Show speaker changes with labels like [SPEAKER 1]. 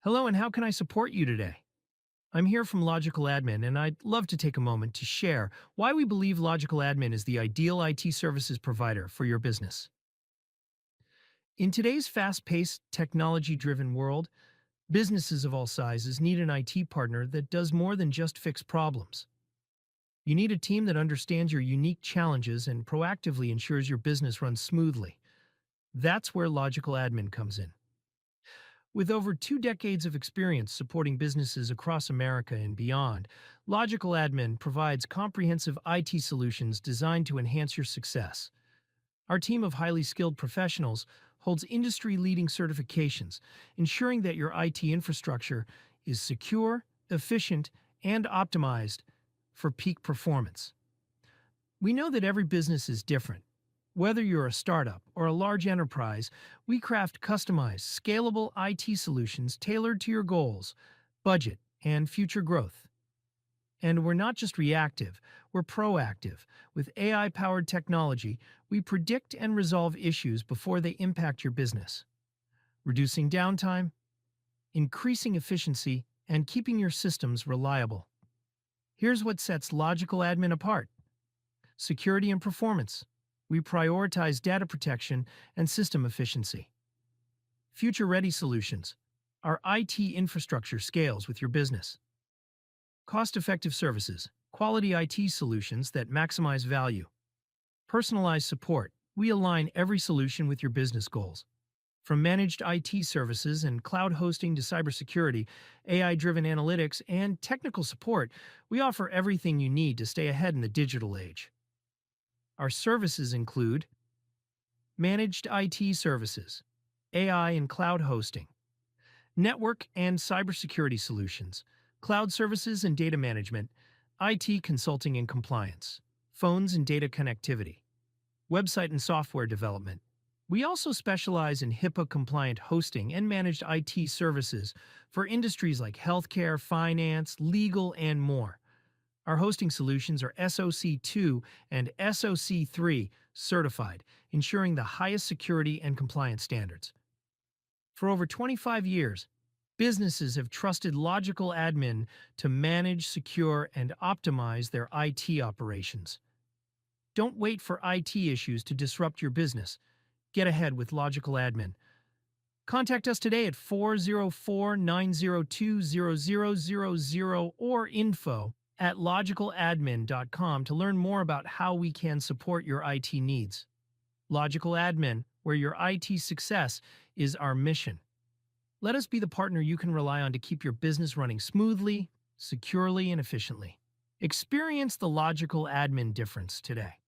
[SPEAKER 1] Hello, and how can I support you today? I'm here from Logical Admin, and I'd love to take a moment to share why we believe Logical Admin is the ideal IT services provider for your business. In today's fast paced, technology driven world, businesses of all sizes need an IT partner that does more than just fix problems. You need a team that understands your unique challenges and proactively ensures your business runs smoothly. That's where Logical Admin comes in. With over 2 decades of experience supporting businesses across America and beyond, Logical Admin provides comprehensive IT solutions designed to enhance your success. Our team of highly skilled professionals holds industry-leading certifications, ensuring that your IT infrastructure is secure, efficient, and optimized for peak performance. We know that every business is different. Whether you're a startup or a large enterprise, we craft customized, scalable IT solutions tailored to your goals, budget, and future growth. And we're not just reactive, we're proactive. With AI powered technology, we predict and resolve issues before they impact your business, reducing downtime, increasing efficiency, and keeping your systems reliable. Here's what sets Logical Admin apart: security and performance. We prioritize data protection and system efficiency. Future ready solutions. Our IT infrastructure scales with your business. Cost effective services. Quality IT solutions that maximize value. Personalized support. We align every solution with your business goals. From managed IT services and cloud hosting to cybersecurity, AI driven analytics, and technical support, we offer everything you need to stay ahead in the digital age. Our services include managed IT services, AI and cloud hosting, network and cybersecurity solutions, cloud services and data management, IT consulting and compliance, phones and data connectivity, website and software development. We also specialize in HIPAA-compliant hosting and managed IT services for industries like healthcare, finance, legal, and more. Our hosting solutions are SOC 2 and SOC 3 certified, ensuring the highest security and compliance standards. For over 25 years, businesses have trusted Logical Admin to manage, secure, and optimize their IT operations. Don't wait for IT issues to disrupt your business. Get ahead with Logical Admin. Contact us today at 404-902-0000 or info@logicaladmin.com to learn more about how we can support your IT needs. Logical Admin, where your IT success is our mission. Let us be the partner you can rely on to keep your business running smoothly, securely, and efficiently. Experience the Logical Admin difference today.